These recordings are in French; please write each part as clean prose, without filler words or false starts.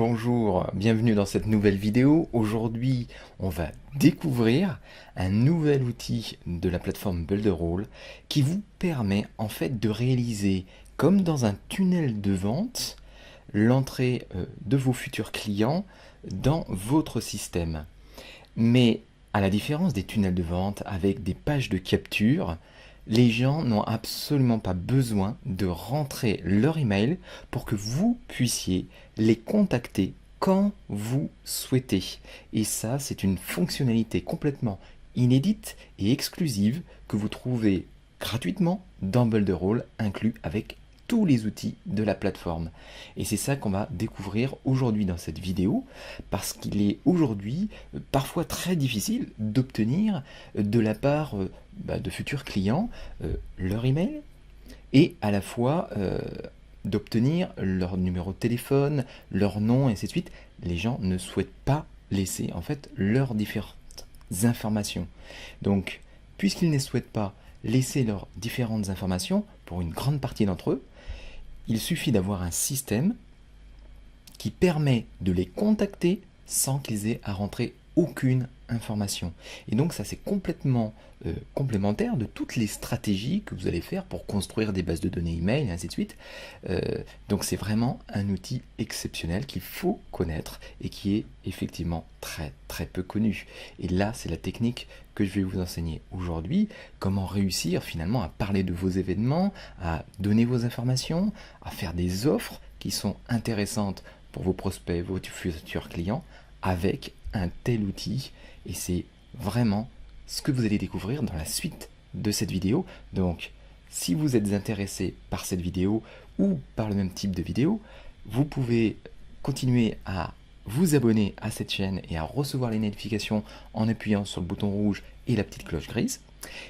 Bonjour, bienvenue dans cette nouvelle vidéo. Aujourd'hui, on va découvrir un nouvel outil de la plateforme Builderall qui vous permet en fait de réaliser, comme dans un tunnel de vente, l'entrée de vos futurs clients dans votre système. Mais à la différence des tunnels de vente avec des pages de capture, les gens n'ont absolument pas besoin de rentrer leur email pour que vous puissiez les contacter quand vous souhaitez. Et ça, c'est une fonctionnalité complètement inédite et exclusive que vous trouvez gratuitement dans Builderall, inclus avec tous les outils de la plateforme. Et c'est ça qu'on va découvrir aujourd'hui dans cette vidéo, parce qu'il est aujourd'hui parfois très difficile d'obtenir de la part de futurs clients leur email et à la fois d'obtenir leur numéro de téléphone, leur nom, et ainsi de suite. Les gens ne souhaitent pas laisser en fait leurs différentes informations. Donc, puisqu'ils ne souhaitent pas laisser leurs différentes informations, pour une grande partie d'entre eux, il suffit d'avoir un système qui permet de les contacter sans qu'ils aient à rentrer aucune information. Et donc ça, c'est complètement complémentaire de toutes les stratégies que vous allez faire pour construire des bases de données email et ainsi de suite. Donc c'est vraiment un outil exceptionnel qu'il faut connaître et qui est effectivement très peu connu. Et là, c'est la technique que je vais vous enseigner aujourd'hui, comment réussir finalement à parler de vos événements, à donner vos informations, à faire des offres qui sont intéressantes pour vos prospects, vos futurs clients, avec un tel outil. Et c'est vraiment ce que vous allez découvrir dans la suite de cette vidéo. Donc, si vous êtes intéressé par cette vidéo ou par le même type de vidéo, vous pouvez continuer à vous abonner à cette chaîne et à recevoir les notifications en appuyant sur le bouton rouge et la petite cloche grise.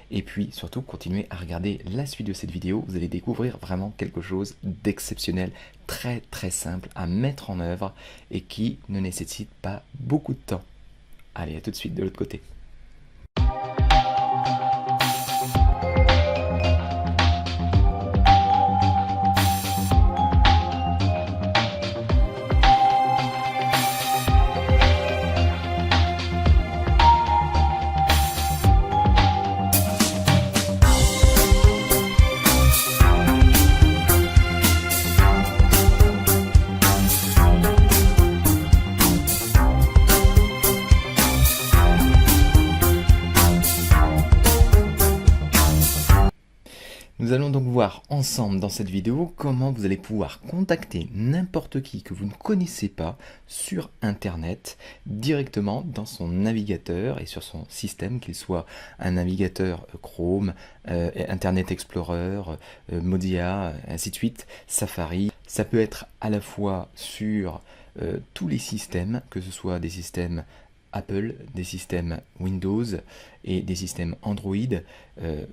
Et puis surtout, continuez à regarder la suite de cette vidéo. Vous allez découvrir vraiment quelque chose d'exceptionnel, très simple à mettre en œuvre et qui ne nécessite pas beaucoup de temps. Allez, à tout de suite de l'autre côté. Nous allons donc voir ensemble dans cette vidéo comment vous allez pouvoir contacter n'importe qui que vous ne connaissez pas sur Internet directement dans son navigateur et sur son système, qu'il soit un navigateur Chrome, Internet Explorer, Mozilla, ainsi de suite, Safari. Ça peut être à la fois sur tous les systèmes, que ce soit des systèmes Apple, des systèmes Windows et des systèmes Android.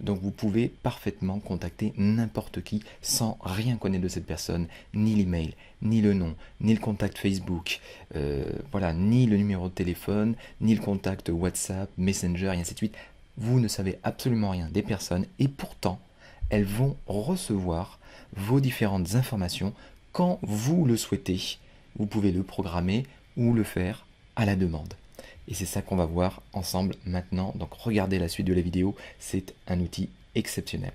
Donc vous pouvez parfaitement contacter n'importe qui sans rien connaître de cette personne, ni l'email, ni le nom, ni le contact Facebook, voilà, ni le numéro de téléphone, ni le contact WhatsApp, Messenger, et ainsi de suite. Vous ne savez absolument rien des personnes et pourtant elles vont recevoir vos différentes informations quand vous le souhaitez. Vous pouvez le programmer ou le faire à la demande. Et c'est ça qu'on va voir ensemble maintenant. Donc regardez la suite de la vidéo, c'est un outil exceptionnel.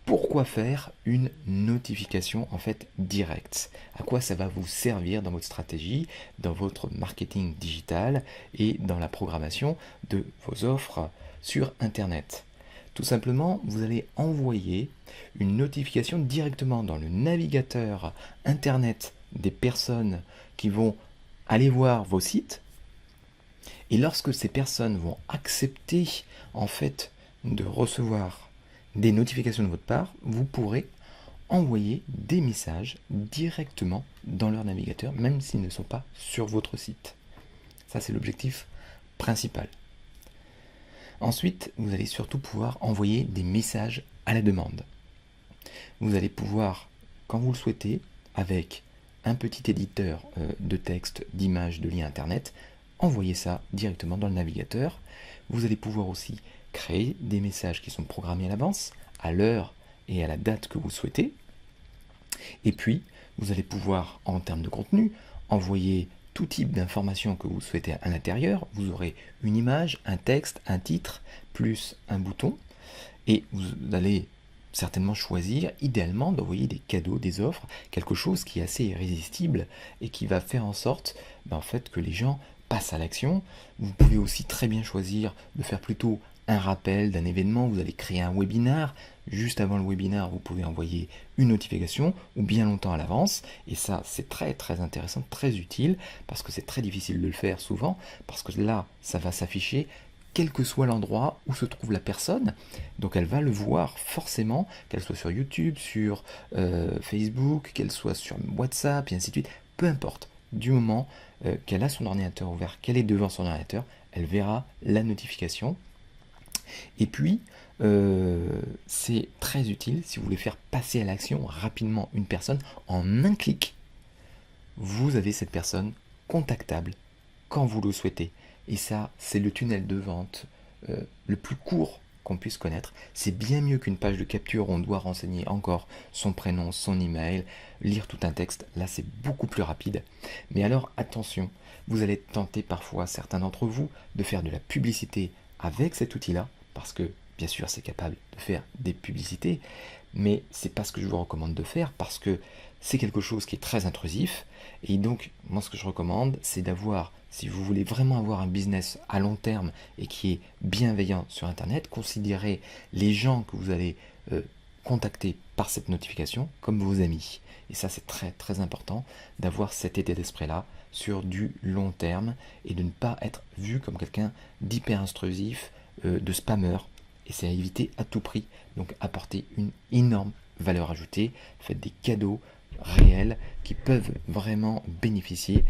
Pourquoi faire une notification en fait directe? À quoi ça va vous servir dans votre stratégie, dans votre marketing digital et dans la programmation de vos offres sur Internet? Tout simplement, vous allez envoyer une notification directement dans le navigateur Internet des personnes qui vont allez voir vos sites, et lorsque ces personnes vont accepter en fait de recevoir des notifications de votre part, vous pourrez envoyer des messages directement dans leur navigateur, même s'ils ne sont pas sur votre site. Ça, c'est l'objectif principal. Ensuite, vous allez surtout pouvoir envoyer des messages à la demande. Vous allez pouvoir, quand vous le souhaitez, avec un petit éditeur de texte, d'images, de liens internet, envoyez ça directement dans le navigateur. Vous allez pouvoir aussi créer des messages qui sont programmés à l'avance, à l'heure et à la date que vous souhaitez. Et puis, Vous allez pouvoir, en termes de contenu, envoyer tout type d'informations que vous souhaitez à l'intérieur. Vous aurez une image, un texte, un titre, plus un bouton. Et vous allez certainement choisir, idéalement, d'envoyer des cadeaux, des offres, quelque chose qui est assez irrésistible et qui va faire en sorte en fait, que les gens passent à l'action. Vous pouvez aussi très bien choisir de faire plutôt un rappel d'un événement. Vous allez créer un webinar. Juste avant le webinar, vous pouvez envoyer une notification ou bien longtemps à l'avance. Et ça, c'est très très intéressant, très utile parce que c'est très difficile de le faire souvent parce que là, ça va s'afficher quel que soit l'endroit où se trouve la personne. Donc elle va le voir forcément, qu'elle soit sur YouTube, sur Facebook, qu'elle soit sur WhatsApp, et ainsi de suite. Peu importe, du moment qu'elle a son ordinateur ouvert, qu'elle est devant son ordinateur, elle verra la notification. Et puis, c'est très utile si vous voulez faire passer à l'action rapidement une personne. En un clic, vous avez cette personne contactable quand vous le souhaitez. Et ça, c'est le tunnel de vente le plus court qu'on puisse connaître. C'est bien mieux qu'une page de capture où on doit renseigner encore son prénom, son email, lire tout un texte. Là, c'est beaucoup plus rapide. Mais alors, attention, vous allez tenter parfois, certains d'entre vous, de faire de la publicité avec cet outil-là, parce que, bien sûr, c'est capable de faire des publicités, mais c'est pas ce que je vous recommande de faire, parce que c'est quelque chose qui est très intrusif. Et donc, moi, ce que je recommande, c'est d'avoir, si vous voulez vraiment avoir un business à long terme et qui est bienveillant sur Internet, considérez les gens que vous allez contacter par cette notification comme vos amis. Et ça, c'est très très important d'avoir cet état d'esprit-là sur du long terme et de ne pas être vu comme quelqu'un d'hyper intrusif, de spammer. Et c'est à éviter à tout prix. Donc, apportez une énorme valeur ajoutée, faites des cadeaux réels qui peuvent vraiment bénéficier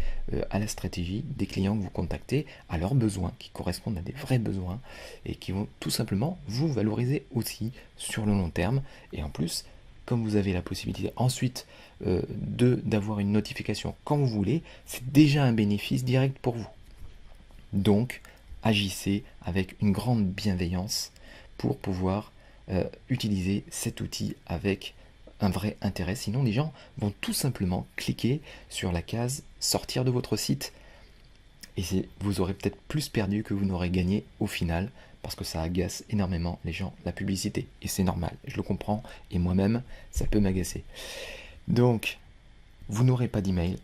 à la stratégie des clients que vous contactez, à leurs besoins, qui correspondent à des vrais besoins et qui vont tout simplement vous valoriser aussi sur le long terme. Et en plus, comme vous avez la possibilité ensuite d'avoir une notification quand vous voulez, c'est déjà un bénéfice direct pour vous. Donc, agissez avec une grande bienveillance pour pouvoir utiliser cet outil avec un vrai intérêt. Sinon, les gens vont tout simplement cliquer sur la case sortir de votre site et vous aurez peut-être plus perdu que vous n'aurez gagné au final parce que ça agace énormément les gens, la publicité. Et c'est normal, je le comprends et moi-même, ça peut m'agacer. Donc, vous n'aurez pas d'email,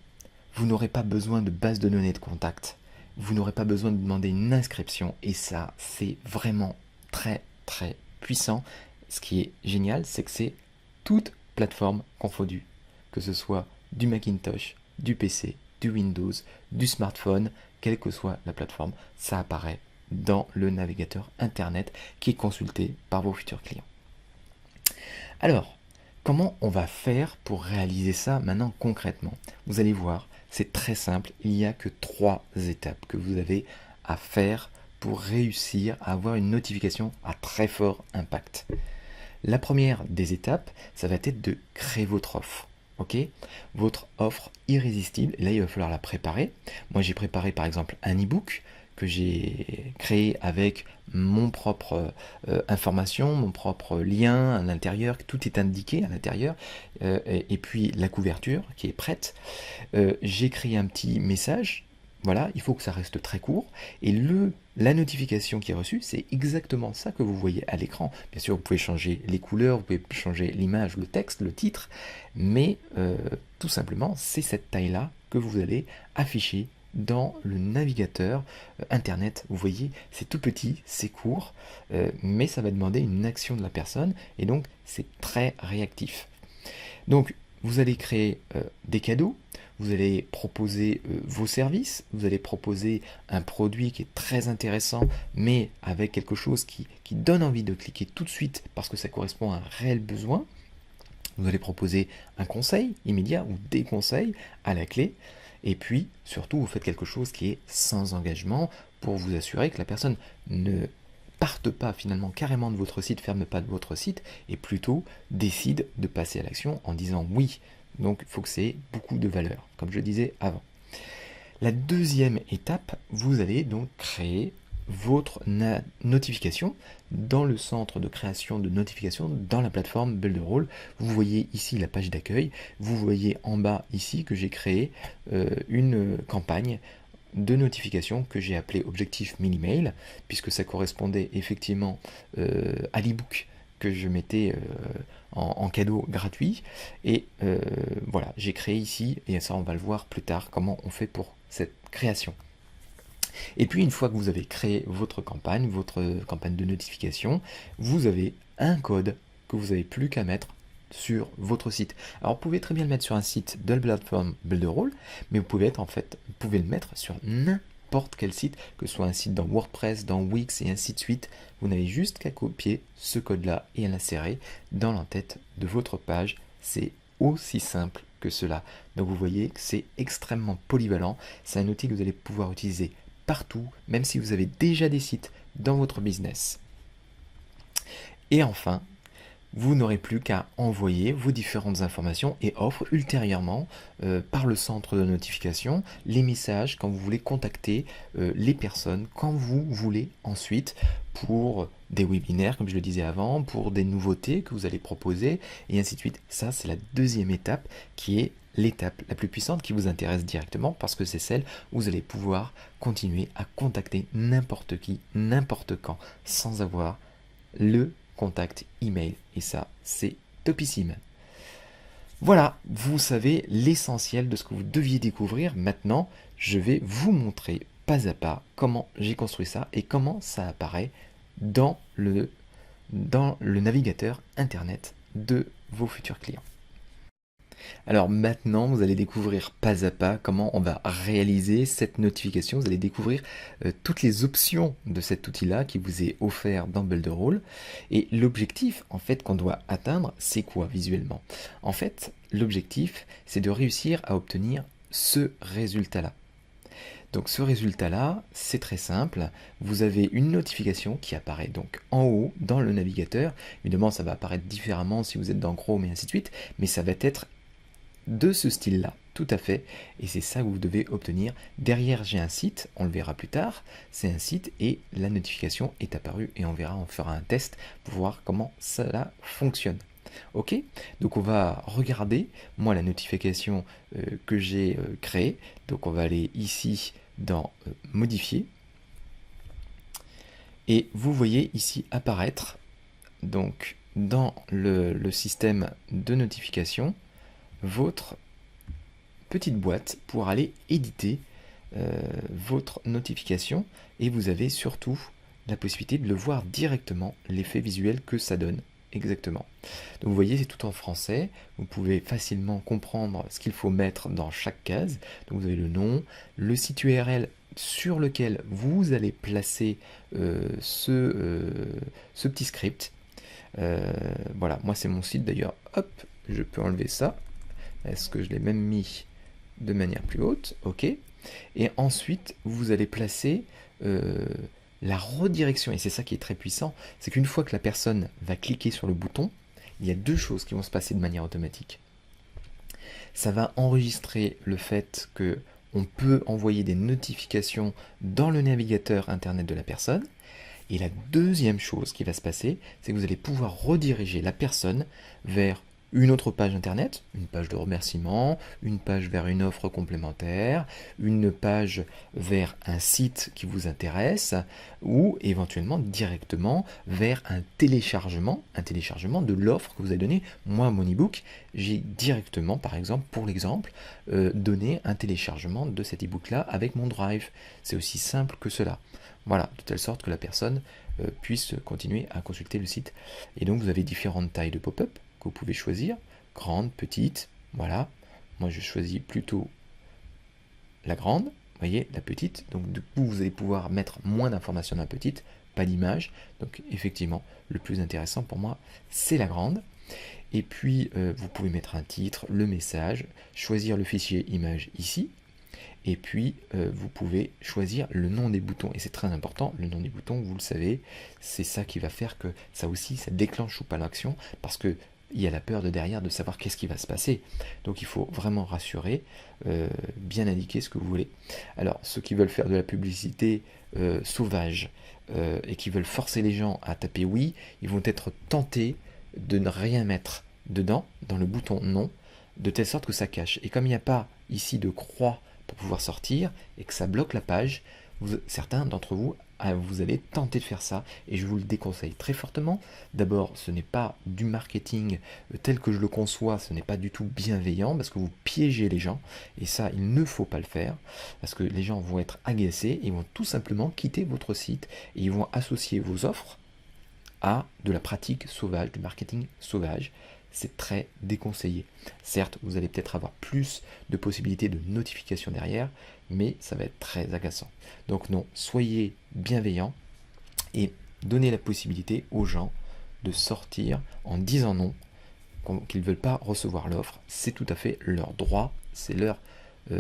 vous n'aurez pas besoin de base de données de contact, vous n'aurez pas besoin de demander une inscription et ça, c'est vraiment très très puissant. Ce qui est génial, c'est que c'est toute plateforme confondue, que ce soit du Macintosh, du PC, du Windows, du smartphone, quelle que soit la plateforme, ça apparaît dans le navigateur Internet qui est consulté par vos futurs clients. Alors, comment on va faire pour réaliser ça maintenant concrètement? Vous allez voir, c'est très simple, il n'y a que 3 étapes que vous avez à faire pour réussir à avoir une notification à très fort impact. La première des étapes, ça va être de créer votre offre. Ok, votre offre irrésistible, et là il va falloir la préparer. Moi j'ai préparé par exemple un e-book que j'ai créé avec mon propre information, mon propre lien à l'intérieur, tout est indiqué à l'intérieur, et puis la couverture qui est prête. J'ai créé un petit message. Voilà, il faut que ça reste très court. Et la notification qui est reçue, c'est exactement ça que vous voyez à l'écran. Bien sûr, vous pouvez changer les couleurs, vous pouvez changer l'image, le texte, le titre, mais tout simplement, c'est cette taille-là que vous allez afficher dans le navigateur Internet. Vous voyez, c'est tout petit, c'est court, mais ça va demander une action de la personne, et donc c'est très réactif. Donc, vous allez créer des cadeaux, vous allez proposer vos services, vous allez proposer un produit qui est très intéressant, mais avec quelque chose qui donne envie de cliquer tout de suite parce que ça correspond à un réel besoin. Vous allez proposer un conseil immédiat ou des conseils à la clé. Et puis, surtout, vous faites quelque chose qui est sans engagement pour vous assurer que la personne ne parte pas finalement carrément de votre site, ferme pas de votre site, et plutôt décide de passer à l'action en disant oui. Donc il faut que c'est beaucoup de valeur, comme je disais avant. La deuxième étape, vous allez donc créer votre notification dans le centre de création de notifications dans la plateforme Builderall. Vous voyez ici la page d'accueil, vous voyez en bas ici que j'ai créé une campagne de notification que j'ai appelé Objectif Mini-Mail, puisque ça correspondait effectivement à l'ebook que je mettais en cadeau gratuit. Et voilà, j'ai créé ici, et ça on va le voir plus tard, comment on fait pour cette création. Et puis une fois que vous avez créé votre campagne de notification, vous avez un code que vous n'avez plus qu'à mettre sur votre site. Alors vous pouvez très bien le mettre sur un site de la plateforme Builderall, mais vous pouvez le mettre sur n'importe quel site, que ce soit un site dans WordPress, dans Wix et ainsi de suite. Vous n'avez juste qu'à copier ce code-là et à l'insérer dans l'entête de votre page. C'est aussi simple que cela. Donc vous voyez que c'est extrêmement polyvalent. C'est un outil que vous allez pouvoir utiliser partout, même si vous avez déjà des sites dans votre business. Et enfin, vous n'aurez plus qu'à envoyer vos différentes informations et offres ultérieurement par le centre de notification, les messages quand vous voulez contacter les personnes, quand vous voulez ensuite pour des webinaires, comme je le disais avant, pour des nouveautés que vous allez proposer, et ainsi de suite. Ça, c'est la deuxième étape qui est l'étape la plus puissante qui vous intéresse directement parce que c'est celle où vous allez pouvoir continuer à contacter n'importe qui, n'importe quand, sans avoir le contact email. Et ça, c'est topissime. Voilà, vous savez l'essentiel de ce que vous deviez découvrir. Maintenant, je vais vous montrer pas à pas comment j'ai construit ça et comment ça apparaît dans le navigateur internet de vos futurs clients. Alors maintenant, vous allez découvrir pas à pas comment on va réaliser cette notification. Vous allez découvrir toutes les options de cet outil-là qui vous est offert dans Builderall. Et l'objectif, en fait, qu'on doit atteindre, c'est quoi visuellement? En fait, l'objectif, c'est de réussir à obtenir ce résultat-là. Donc ce résultat-là, c'est très simple. Vous avez une notification qui apparaît donc en haut dans le navigateur. Évidemment, ça va apparaître différemment si vous êtes dans Chrome et ainsi de suite, mais ça va être de ce style-là, tout à fait, et c'est ça que vous devez obtenir. Derrière, j'ai un site, on le verra plus tard, c'est un site et la notification est apparue et on fera un test pour voir comment cela fonctionne. Ok, donc on va regarder, moi, la notification que j'ai créée. Donc on va aller ici dans modifier et vous voyez ici apparaître donc dans le système de notification votre petite boîte pour aller éditer votre notification, et vous avez surtout la possibilité de le voir directement, l'effet visuel que ça donne exactement. Donc vous voyez, c'est tout en français, vous pouvez facilement comprendre ce qu'il faut mettre dans chaque case. Donc vous avez le nom, le site URL sur lequel vous allez placer ce petit script. Voilà, moi c'est mon site d'ailleurs, hop, je peux enlever ça. Est-ce que je l'ai même mis de manière plus haute? Ok. Et ensuite, vous allez placer la redirection. Et c'est ça qui est très puissant. C'est qu'une fois que la personne va cliquer sur le bouton, il y a deux choses qui vont se passer de manière automatique. Ça va enregistrer le fait que on peut envoyer des notifications dans le navigateur internet de la personne. Et la deuxième chose qui va se passer, c'est que vous allez pouvoir rediriger la personne vers une autre page internet, une page de remerciement, une page vers une offre complémentaire, une page vers un site qui vous intéresse, ou éventuellement directement vers un téléchargement de l'offre que vous avez donnée. Moi, mon ebook, j'ai directement, par exemple, pour l'exemple, donné un téléchargement de cet ebook là avec mon Drive. C'est aussi simple que cela. Voilà, de telle sorte que la personne puisse continuer à consulter le site. Et donc vous avez différentes tailles de pop-up que vous pouvez choisir, grande, petite, voilà. Moi je choisis plutôt la grande, vous voyez, la petite. Donc du coup vous allez pouvoir mettre moins d'informations dans la petite, pas d'image. Donc effectivement, le plus intéressant pour moi, c'est la grande. Et puis vous pouvez mettre un titre, le message, choisir le fichier image ici. Et puis, vous pouvez choisir le nom des boutons. Et c'est très important, le nom des boutons, vous le savez, c'est ça qui va faire que ça aussi, ça déclenche ou pas l'action, parce que il y a la peur de derrière de savoir qu'est-ce qui va se passer. Donc il faut vraiment rassurer, bien indiquer ce que vous voulez. Alors, ceux qui veulent faire de la publicité, sauvages et qui veulent forcer les gens à taper oui, ils vont être tentés de ne rien mettre dedans, dans le bouton non, de telle sorte que ça cache. Et comme il n'y a pas ici de croix pour pouvoir sortir et que ça bloque la page, certains d'entre vous, vous allez tenter de faire ça et je vous le déconseille très fortement. D'abord, ce n'est pas du marketing tel que je le conçois, ce n'est pas du tout bienveillant parce que vous piégez les gens et ça, il ne faut pas le faire parce que les gens vont être agacés et vont tout simplement quitter votre site et ils vont associer vos offres à de la pratique sauvage, du marketing sauvage. C'est très déconseillé. Certes, vous allez peut-être avoir plus de possibilités de notification derrière, mais ça va être très agaçant. Donc non, soyez bienveillants et donnez la possibilité aux gens de sortir en disant non, qu'ils ne veulent pas recevoir l'offre. C'est tout à fait leur droit, c'est leur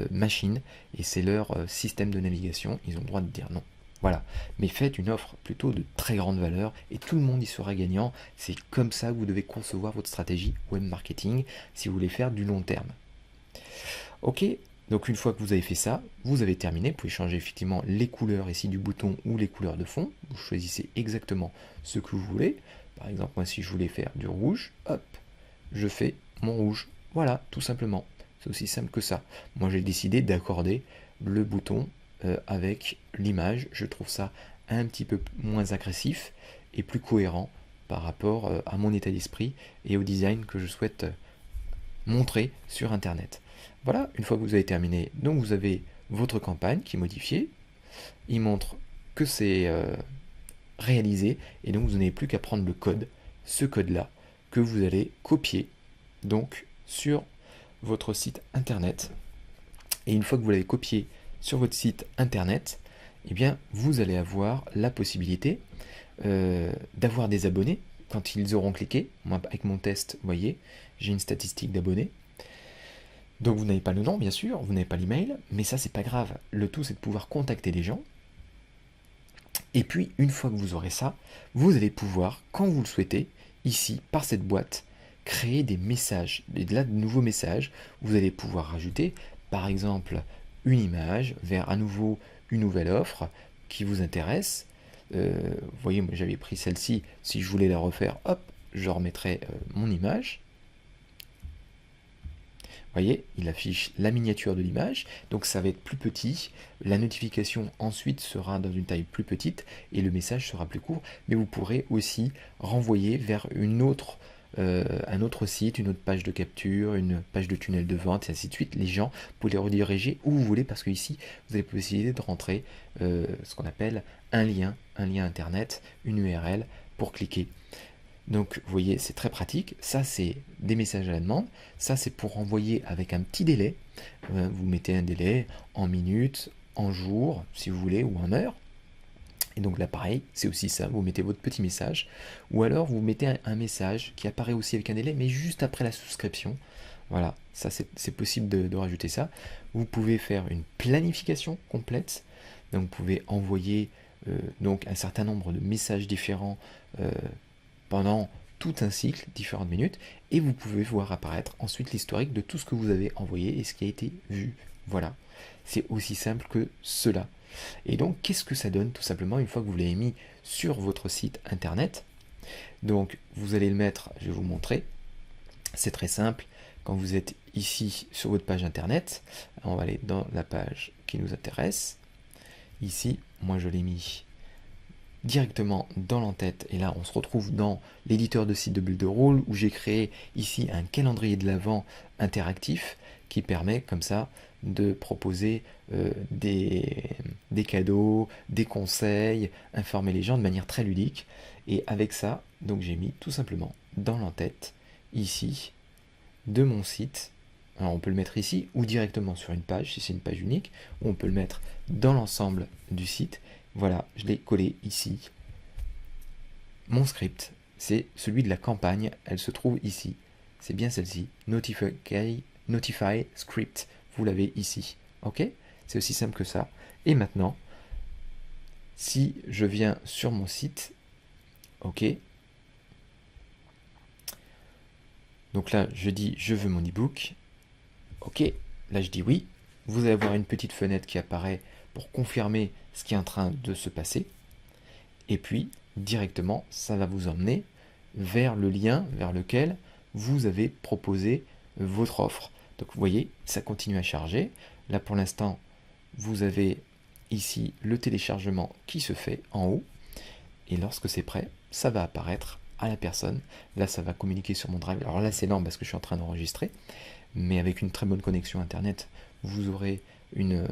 machine et c'est leur système de navigation. Ils ont le droit de dire non. Voilà, mais faites une offre plutôt de très grande valeur et tout le monde y sera gagnant. C'est comme ça que vous devez concevoir votre stratégie web marketing si vous voulez faire du long terme. Ok, donc une fois que vous avez fait ça, vous avez terminé. Vous pouvez changer effectivement les couleurs ici du bouton ou les couleurs de fond. Vous choisissez exactement ce que vous voulez. Par exemple, moi si je voulais faire du rouge, hop, je fais mon rouge. Voilà, tout simplement. C'est aussi simple que ça. Moi j'ai décidé d'accorder le bouton avec l'image. Je trouve ça un petit peu moins agressif et plus cohérent par rapport à mon état d'esprit et au design que je souhaite montrer sur internet. Voilà, une fois que vous avez terminé, donc vous avez votre campagne qui est modifiée. Il montre que c'est réalisé et donc vous n'avez plus qu'à prendre le code, ce code là que vous allez copier donc sur votre site internet. Et une fois que vous l'avez copié sur votre site internet, eh bien, vous allez avoir la possibilité d'avoir des abonnés quand ils auront cliqué. Moi, avec mon test, vous voyez, j'ai une statistique d'abonnés. Donc vous n'avez pas le nom, bien sûr, vous n'avez pas l'email, mais ça, c'est pas grave. Le tout, c'est de pouvoir contacter les gens. Et puis, une fois que vous aurez ça, vous allez pouvoir, quand vous le souhaitez, ici, par cette boîte, créer des messages, de nouveaux messages. Vous allez pouvoir rajouter, par exemple, une image vers à nouveau une nouvelle offre qui vous intéresse. Vous voyez, moi j'avais pris celle-ci. Si je voulais la refaire, hop, je remettrai mon image. Vous voyez, il affiche la miniature de l'image, donc ça va être plus petit. La notification ensuite sera dans une taille plus petite et le message sera plus court. Mais vous pourrez aussi renvoyer vers un autre site, une autre page de capture, une page de tunnel de vente et ainsi de suite. Les gens, vous pouvez les rediriger où vous voulez parce que ici, vous avez la possibilité de rentrer ce qu'on appelle un lien internet, une URL pour cliquer. Donc vous voyez, c'est très pratique. Ça, c'est des messages à la demande. Ça, c'est pour envoyer avec un petit délai. Vous mettez un délai en minutes, en jours, si vous voulez, ou en heures. Et donc là, pareil, c'est aussi ça. Vous mettez votre petit message. Ou alors, vous mettez un message qui apparaît aussi avec un délai, mais juste après la souscription. Voilà, ça, c'est possible de rajouter ça. Vous pouvez faire une planification complète. Donc, vous pouvez envoyer donc un certain nombre de messages différents pendant tout un cycle, différentes minutes, et vous pouvez voir apparaître ensuite l'historique de tout ce que vous avez envoyé et ce qui a été vu. Voilà, c'est aussi simple que cela. Et donc, qu'est-ce que ça donne tout simplement une fois que vous l'avez mis sur votre site internet? Donc, vous allez le mettre, je vais vous montrer, c'est très simple. Quand vous êtes ici sur votre page internet, on va aller dans la page qui nous intéresse. Ici, moi je l'ai mis directement dans l'entête et là on se retrouve dans l'éditeur de site de Builderall où j'ai créé ici un calendrier de l'Avent interactif qui permet comme ça de proposer des cadeaux, des conseils, informer les gens de manière très ludique. Et avec ça, donc j'ai mis tout simplement dans l'entête ici de mon site. Alors on peut le mettre ici ou directement sur une page si c'est une page unique, ou on peut le mettre dans l'ensemble du site. Voilà, je l'ai collé ici. Mon script, c'est celui de la campagne, elle se trouve ici. C'est bien celle-ci, Notify Script. Vous l'avez ici, ok? C'est aussi simple que ça. Et maintenant, si je viens sur mon site, ok? Donc là, je dis je veux mon ebook. Ok, là je dis oui. Vous allez avoir une petite fenêtre qui apparaît pour confirmer ce qui est en train de se passer. Et puis, directement, ça va vous emmener vers le lien vers lequel vous avez proposé votre offre. Donc vous voyez, ça continue à charger. Là pour l'instant, vous avez ici le téléchargement qui se fait en haut. Et lorsque c'est prêt, ça va apparaître à la personne. Là, ça va communiquer sur mon drive. Alors là, c'est lent parce que je suis en train d'enregistrer. Mais avec une très bonne connexion Internet, vous aurez une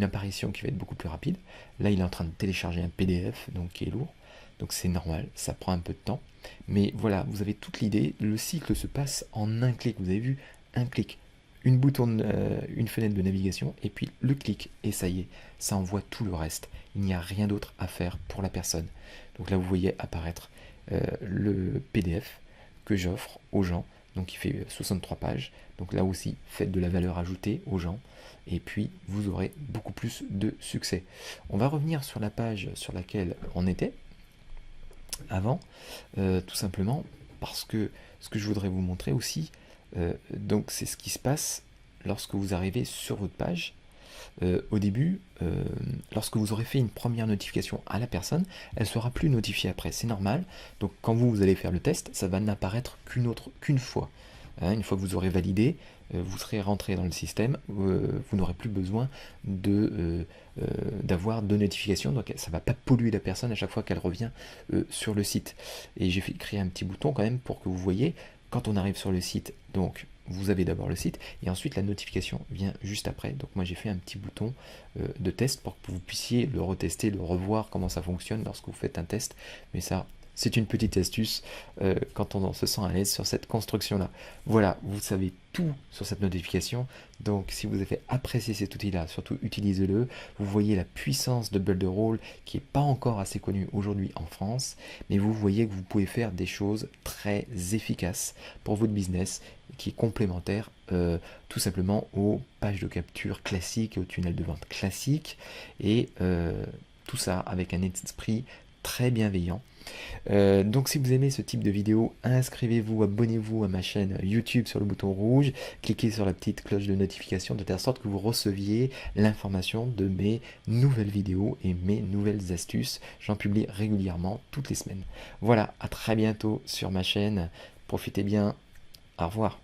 apparition qui va être beaucoup plus rapide. Là, il est en train de télécharger un PDF, donc qui est lourd. Donc c'est normal, ça prend un peu de temps. Mais voilà, vous avez toute l'idée. Le cycle se passe en un clic. Vous avez vu, un clic, une fenêtre de navigation, et puis le clic, et ça y est, ça envoie tout le reste. Il n'y a rien d'autre à faire pour la personne. Donc là, vous voyez apparaître le PDF que j'offre aux gens. Donc il fait 63 pages. Donc là aussi, faites de la valeur ajoutée aux gens. Et puis, vous aurez beaucoup plus de succès. On va revenir sur la page sur laquelle on était avant, tout simplement parce que ce que je voudrais vous montrer aussi, donc c'est ce qui se passe lorsque vous arrivez sur votre page. Au début, lorsque vous aurez fait une première notification à la personne, elle ne sera plus notifiée après, c'est normal. Donc quand vous allez faire le test, ça va n'apparaître qu'une fois. Une fois que vous aurez validé, vous serez rentré dans le système, vous n'aurez plus besoin d'avoir de notifications, donc ça ne va pas polluer la personne à chaque fois qu'elle revient sur le site. Et j'ai créé un petit bouton quand même pour que vous voyez, quand on arrive sur le site, donc vous avez d'abord le site, et ensuite la notification vient juste après. Donc moi j'ai fait un petit bouton de test pour que vous puissiez le retester, le revoir, comment ça fonctionne lorsque vous faites un test. Mais ça, c'est une petite astuce quand on se sent à l'aise sur cette construction-là. Voilà, vous savez tout sur cette notification. Donc si vous avez apprécié cet outil-là, surtout utilisez-le. Vous voyez la puissance de Builderall qui n'est pas encore assez connue aujourd'hui en France, mais vous voyez que vous pouvez faire des choses très efficaces pour votre business, qui est complémentaire tout simplement aux pages de capture classiques et au tunnel de vente classique, et tout ça avec un esprit très bienveillant. Donc si vous aimez ce type de vidéo, inscrivez-vous, abonnez-vous à ma chaîne YouTube sur le bouton rouge, cliquez sur la petite cloche de notification de telle sorte que vous receviez l'information de mes nouvelles vidéos et mes nouvelles astuces. J'en publie régulièrement toutes les semaines. Voilà, à très bientôt sur ma chaîne. Profitez bien. Au revoir.